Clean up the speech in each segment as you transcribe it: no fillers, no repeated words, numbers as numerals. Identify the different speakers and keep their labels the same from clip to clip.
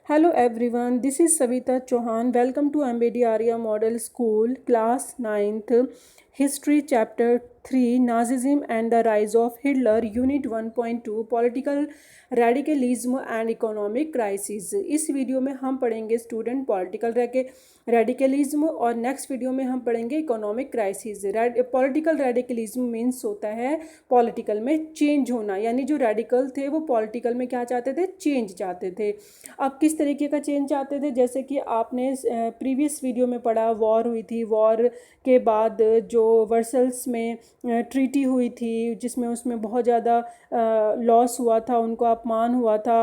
Speaker 1: Hello everyone, this is Savita Chauhan. Welcome to MBD Arya Model School, Class 9th, History Chapter 3, Nazism and the Rise of Hitler, Unit 1.2, Political Radicalism and Economic Crisis. इस video में हम पढ़ेंगे student political radicalism और next video में हम पढ़ेंगे economic crisis. Political radicalism means होता है पॉलिटिकल में चेंज होना, यानी जो रेडिकल थे वो पॉलिटिकल में क्या चाहते थे, चेंज चाहते थे। अब किस तरीके का चेंज चाहते थे, जैसे कि आपने प्रीवियस वीडियो में पढ़ा, वॉर हुई थी, वॉर के बाद जो वर्सल्स में ट्रीटी हुई थी जिसमें उसमें बहुत ज़्यादा लॉस हुआ था, उनको अपमान हुआ था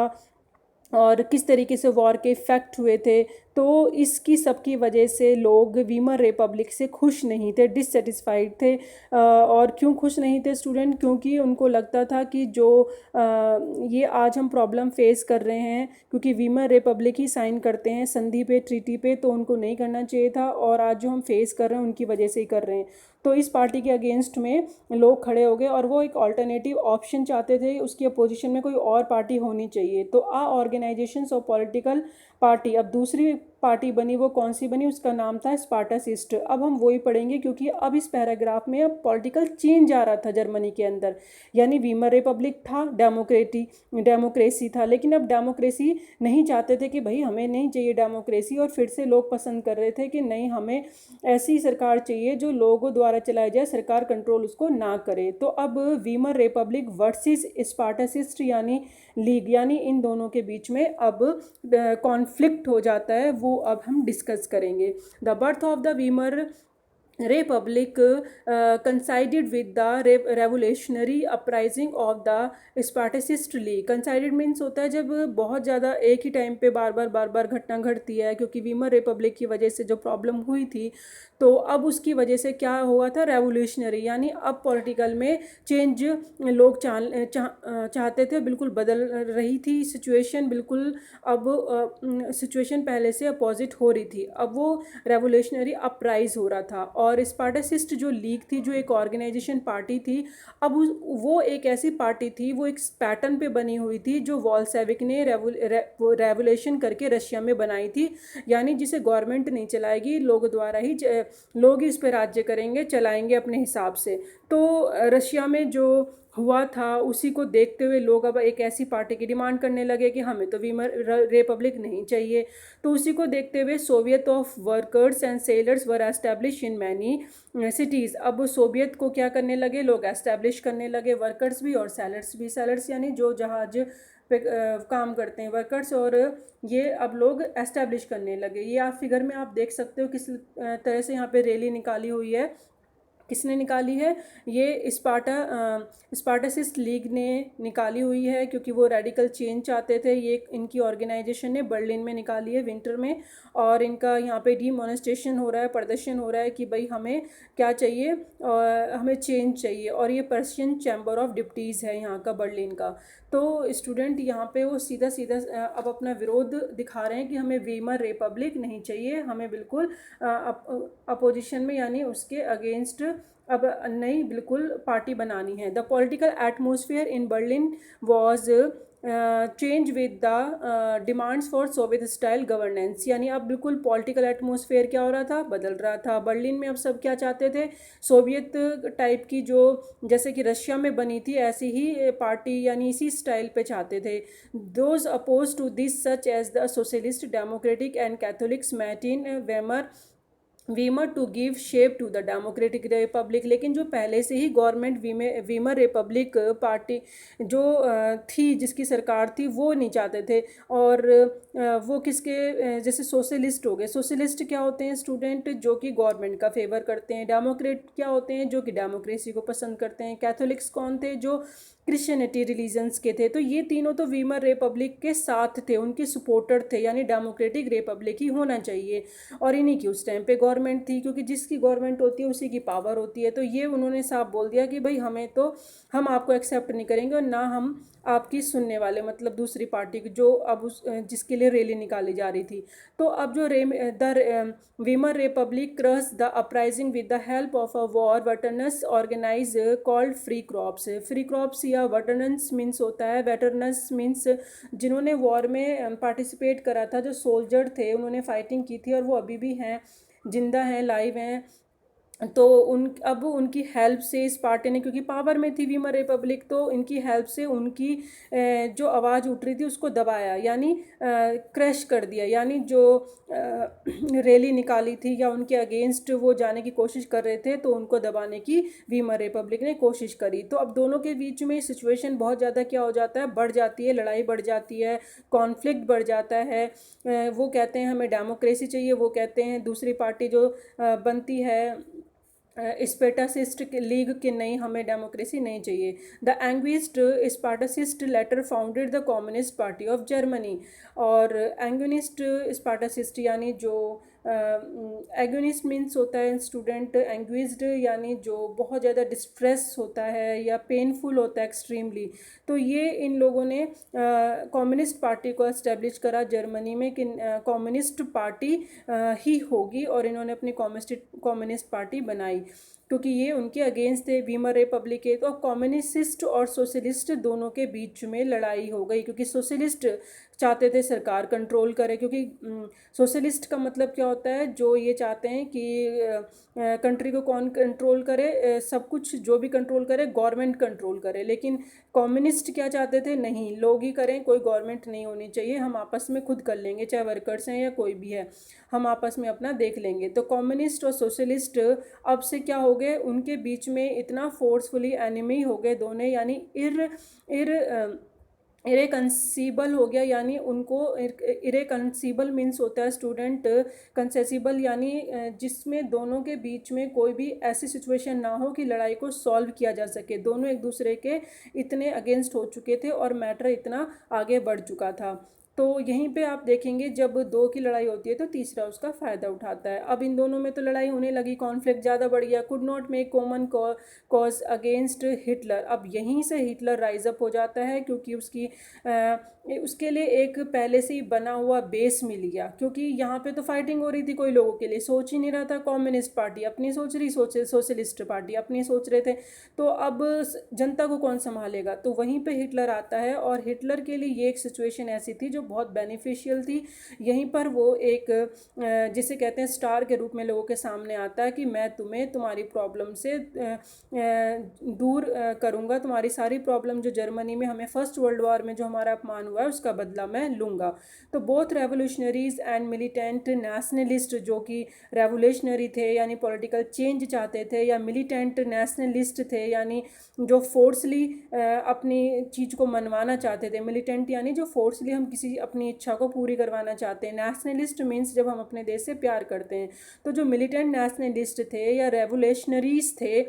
Speaker 1: और किस तरीके से वॉर के इफ़ेक्ट हुए थे। तो इसकी सबकी वजह से लोग वीमर रिपब्लिक से खुश नहीं थे, डिससेटिस्फाइड थे। और क्यों खुश नहीं थे स्टूडेंट? क्योंकि उनको लगता था कि जो ये आज हम प्रॉब्लम फेस कर रहे हैं, क्योंकि वीमर रिपब्लिक ही साइन करते हैं संधि पे, ट्रीटी पे, तो उनको नहीं करना चाहिए था और आज जो हम फेस कर रहे हैं उनकी वजह से ही कर रहे हैं। तो इस पार्टी के अगेंस्ट में लोग खड़े हो गए और वो एक ऑल्टरनेटिव ऑप्शन चाहते थे, उसकी अपोजिशन में कोई और पार्टी होनी चाहिए। तो ऑर्गेनाइजेशंस ऑफ पॉलिटिकल पार्टी, अब दूसरी पार्टी बनी, वो कौन सी बनी? उसका नाम था स्पार्टासिस्ट। अब हम वही पढ़ेंगे क्योंकि अब इस पैराग्राफ में अब पॉलिटिकल चेंज आ रहा था जर्मनी के अंदर। यानी वीमर रिपब्लिक था, डेमोक्रेसी था, लेकिन अब डेमोक्रेसी नहीं चाहते थे कि भाई हमें नहीं चाहिए डेमोक्रेसी, और फिर से लोग पसंद कर रहे थे कि नहीं, हमें ऐसी सरकार चाहिए जो लोगों द्वारा चलाई जाए, सरकार कंट्रोल उसको ना करे। तो अब वीमर रिपब्लिक वर्सेस स्पार्टासिस्ट यानी लीग, यानी इन दोनों के बीच में अब कॉन्फ्लिक्ट हो जाता है, वो अब हम डिस्कस करेंगे। The birth of the Weimar republic considered with the revolutionary uprising of the Spartacist league. Considered means होता है जब बहुत ज़्यादा एक ही टाइम पे बार बार घटना घटती है, क्योंकि वीमर रिपब्लिक की वजह से जो प्रॉब्लम हुई थी, तो अब उसकी वजह से क्या हुआ था, रेवोल्यूशनरी, यानी अब पॉलिटिकल में चेंज लोग चाहते थे, बिल्कुल बदल रही थी सिचुएशन, बिल्कुल अब सिचुएशन पहले से अपोजिट हो रही थी। अब वो रेवोल्यूशनरी अपराइज हो रहा था और स्पार्टासिस्ट जो लीग थी, जो एक ऑर्गेनाइजेशन पार्टी थी, अब वो एक ऐसी पार्टी थी, वो एक पैटर्न पे बनी हुई थी जो वॉलशेविक ने रेवोल्यूशन करके रशिया में बनाई थी। यानी जिसे गवर्नमेंट नहीं चलाएगी, लोग द्वारा ही, लोग ही इस पर राज्य करेंगे, चलाएंगे अपने हिसाब से। तो रशिया में जो हुआ था उसी को देखते हुए लोग अब एक ऐसी पार्टी की डिमांड करने लगे कि हमें तो वीमर रिपब्लिक नहीं चाहिए। तो उसी को देखते हुए Soviet of workers and sellers were establish in many cities. अब सोवियत को क्या करने लगे, लोग एस्टैब्लिश करने लगे, वर्कर्स भी और सेलर्स भी। सेलर्स यानी जो जहाज पे काम करते हैं, वर्कर्स, और ये अब लोग एस्टैब्लिश करने लगे। ये आप फिगर में आप देख सकते हो किस तरह से यहाँ पे रैली निकाली हुई है। किसने निकाली है? ये स्पार्टासिस्ट लीग ने निकाली हुई है, क्योंकि वो रेडिकल चेंज चाहते थे। ये इनकी ऑर्गेनाइजेशन ने बर्लिन में निकाली है विंटर में, और इनका यहाँ पे डिमॉन्स्ट्रेशन हो रहा है, प्रदर्शन हो रहा है कि भाई हमें क्या चाहिए, और हमें चेंज चाहिए। और ये पर्शियन चैम्बर ऑफ डिप्टीज़ है यहाँ का, बर्लिन का। तो स्टूडेंट यहाँ पे वो सीधा सीधा अब अपना विरोध दिखा रहे हैं कि हमें वीमर रिपब्लिक नहीं चाहिए, हमें बिल्कुल अपोजिशन में, यानी उसके अगेंस्ट अब नई बिल्कुल पार्टी बनानी है। The political atmosphere in Berlin was change with the demands for Soviet style governance. यानी अब बिल्कुल पॉलिटिकल एटमोसफेयर क्या हो रहा था, बदल रहा था। बर्लिन में अब सब क्या चाहते थे, सोवियत टाइप की, जो जैसे कि रशिया में बनी थी ऐसी ही पार्टी, यानी इसी स्टाइल पे चाहते थे। Those opposed to this such as the socialist, democratic and Catholics met in Weimar to give shape to the democratic republic. लेकिन जो पहले से ही गवर्नमेंट वीमर रिपब्लिक पार्टी जो थी, जिसकी सरकार थी, वो नहीं चाहते थे। और वो किसके, जैसे सोशलिस्ट हो गए। सोशलिस्ट क्या होते हैं स्टूडेंट? जो कि गवर्नमेंट का फेवर करते हैं। डेमोक्रेट क्या होते हैं? जो कि डेमोक्रेसी को पसंद करते हैं। कैथोलिक्स कौन थे? जो क्रिश्चियनिटी रिलीजन्स के थे। तो ये तीनों तो वीमर रिपब्लिक के साथ थे, उनके सपोर्टर थे, यानी डेमोक्रेटिक रिपब्लिक ही होना चाहिए। और इन्हीं की उस टाइम पे गवर्नमेंट थी, क्योंकि जिसकी गवर्नमेंट होती है उसी की पावर होती है। तो ये उन्होंने साफ बोल दिया कि भाई हमें तो, हम आपको एक्सेप्ट नहीं करेंगे और ना हम आपकी सुनने वाले, मतलब दूसरी पार्टी की, जो अब उस जिसके लिए रैली निकाली जा रही थी। तो अब जो the Weimar republic crushed the uprising with the help of a war veterans organise called free crops. Free crops या था। वेटरन्स मीन्स होता है, वेटरनस मीन्स जिन्होंने वॉर में पार्टिसिपेट करा था, जो सोल्जर थे, उन्होंने फाइटिंग की थी और वो अभी भी हैं, जिंदा हैं, लाइव हैं। तो उन अब उनकी हेल्प से इस पार्टी ने, क्योंकि पावर में थी वीमर रिपब्लिक, तो इनकी हेल्प से उनकी जो आवाज़ उठ रही थी उसको दबाया, यानी क्रश कर दिया, यानी जो रैली निकाली थी या उनके अगेंस्ट वो जाने की कोशिश कर रहे थे, तो उनको दबाने की वीमर रिपब्लिक ने कोशिश करी। तो अब दोनों के बीच में सिचुएशन बहुत ज़्यादा क्या हो जाता है, बढ़ जाती है, लड़ाई बढ़ जाती है, कॉन्फ्लिक्ट बढ़ जाता है। वो कहते हैं हमें डेमोक्रेसी चाहिए, वो कहते हैं दूसरी पार्टी जो बनती है स्पेटासिस्ट लीग के, नहीं हमें डेमोक्रेसी नहीं चाहिए। द एंग्विस्ट Spartacist later founded the communist party of Germany. और एंग्विस्ट स्पार्टासिस्ट यानी जो एगोनिस्ट मीन्स होता है स्टूडेंट, एंग्विज्ड यानी जो बहुत ज़्यादा डिस्ट्रेस होता है या पेनफुल होता है एक्सट्रीमली। तो ये इन लोगों ने कम्युनिस्ट पार्टी को एस्टेब्लिश करा जर्मनी में कि कम्युनिस्ट पार्टी ही होगी, और इन्होंने अपनी कम्युनिस्ट पार्टी बनाई क्योंकि ये उनके अगेंस्ट थे वीमर रिपब्लिक के। तो कम्युनिस्ट और सोशलिस्ट दोनों के बीच में लड़ाई हो गई, क्योंकि सोशलिस्ट चाहते थे सरकार कंट्रोल करे, क्योंकि सोशलिस्ट का मतलब क्या होता है, जो ये चाहते हैं कि कंट्री को कौन कंट्रोल करे, सब कुछ जो भी कंट्रोल करे गवर्नमेंट कंट्रोल करे। लेकिन कम्युनिस्ट क्या चाहते थे, नहीं, लोग ही करें, कोई गवर्नमेंट नहीं होनी चाहिए, हम आपस में खुद कर लेंगे, चाहे वर्कर्स हैं या कोई भी है, हम आपस में अपना देख लेंगे। तो कम्युनिस्ट और सोशलिस्ट अब से क्या हो गए, उनके बीच में इतना फोर्सफुली एनिमी हो गए दोनों, यानी इरेकंसीबल हो गया, यानी उनको इरेकंसीबल मीन्स होता है स्टूडेंट, कंसेसिबल यानी जिसमें दोनों के बीच में कोई भी ऐसी सिचुएशन ना हो कि लड़ाई को सॉल्व किया जा सके। दोनों एक दूसरे के इतने अगेंस्ट हो चुके थे और मैटर इतना आगे बढ़ चुका था। तो यहीं पे आप देखेंगे जब दो की लड़ाई होती है तो तीसरा उसका फ़ायदा उठाता है। अब इन दोनों में तो लड़ाई होने लगी, कॉन्फ्लिक्ट ज़्यादा बढ़ गया, could not make common cause against Hitler. अब यहीं से हिटलर राइज अप हो जाता है, क्योंकि उसके लिए एक पहले से ही बना हुआ बेस मिल गया, क्योंकि यहाँ पे तो फाइटिंग हो रही थी कोई लोगों के लिए, सोच ही नहीं रहा था, कम्युनिस्ट पार्टी अपनी सोच रही, सोशलिस्ट पार्टी अपनी सोच रहे थे, तो अब जनता को कौन संभालेगा। तो वहीं पे हिटलर आता है, और हिटलर के लिए ये एक सिचुएशन ऐसी थी जो बहुत बेनिफिशियल थी। यहीं पर वो एक जिसे कहते हैं स्टार के रूप में लोगों के सामने आता है कि मैं तुम्हें तुम्हारी प्रॉब्लम से दूर करूँगा, तुम्हारी सारी प्रॉब्लम जो जर्मनी में हमें फर्स्ट वर्ल्ड वॉर में जो हमारा अपमान हुआ है उसका बदला मैं लूँगा। तो both revolutionaries and militant nationalist, जो कि रेवोल्यूशनरी थे यानी पॉलिटिकल चेंज चाहते थे, या मिलिटेंट नेशनलिस्ट थे यानी जो फोर्सली अपनी चीज़ को मनवाना चाहते थे। मिलिटेंट यानी जो फोर्सली हम किसी अपनी इच्छा को पूरी करवाना चाहते हैं। नेशनलिस्ट मीन्स जब हम अपने देश से प्यार करते हैं। तो जो मिलिटेंट नेशनलिस्ट थे या रेवोल्यूशनरीज थे,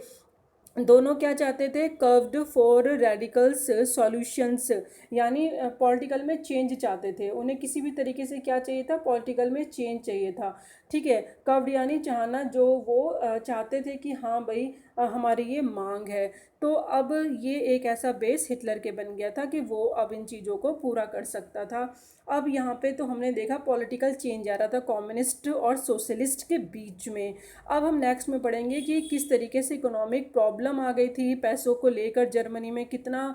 Speaker 1: दोनों क्या चाहते थे, कर्व्ड फॉर रेडिकल्स सॉल्यूशंस, यानी पॉलिटिकल में चेंज चाहते थे। उन्हें किसी भी तरीके से क्या चाहिए था, पॉलिटिकल में चेंज चाहिए था। ठीक है, कर्व्ड यानी चाहना, जो वो चाहते थे कि हाँ भाई हमारी ये मांग है। तो अब ये एक ऐसा बेस हिटलर के बन गया था कि वो अब इन चीज़ों को पूरा कर सकता था। अब यहाँ पे तो हमने देखा पॉलिटिकल चेंज आ रहा था कम्युनिस्ट और सोशलिस्ट के बीच में। अब हम नेक्स्ट में पढ़ेंगे कि किस तरीके से इकोनॉमिक प्रॉब्लम आ गई थी पैसों को लेकर, जर्मनी में कितना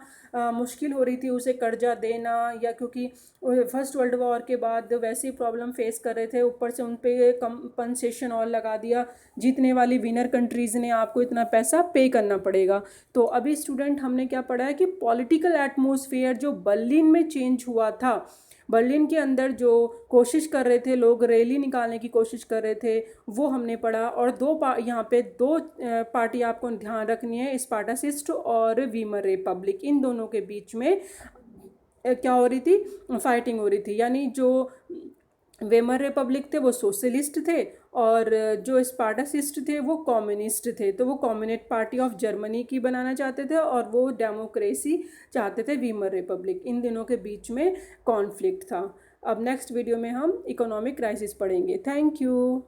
Speaker 1: मुश्किल हो रही थी उसे कर्जा देना, या क्योंकि फर्स्ट वर्ल्ड वॉर के बाद वैसी प्रॉब्लम फेस कर रहे थे, ऊपर से उन पे कंपनसेशन और लगा दिया, जीतने वाली विनर कंट्रीज़ ने आपको इतना पैसा पे करना पड़ेगा। तो अभी स्टूडेंट हमने क्या पढ़ा है कि पॉलिटिकल एटमॉस्फेयर जो बर्लिन में चेंज हुआ था, बर्लिन के अंदर जो कोशिश कर रहे थे लोग, रैली निकालने की कोशिश कर रहे थे, वो हमने पढ़ा। और यहाँ पे दो पार्टी आपको ध्यान रखनी है, स्पार्टासिस्ट और वीमर रिपब्लिक, इन दोनों के बीच में क्या हो रही थी, फाइटिंग हो रही थी। यानी जो वेमर रिपब्लिक थे वो सोशलिस्ट थे, और जो स्पार्टासिस्ट थे वो कम्युनिस्ट थे। तो वो कम्युनिस्ट पार्टी ऑफ जर्मनी की बनाना चाहते थे, और वो डेमोक्रेसी चाहते थे, वीमर रिपब्लिक। इन दिनों के बीच में कॉन्फ्लिक्ट था। अब नेक्स्ट वीडियो में हम इकोनॉमिक क्राइसिस पढ़ेंगे। Thank you.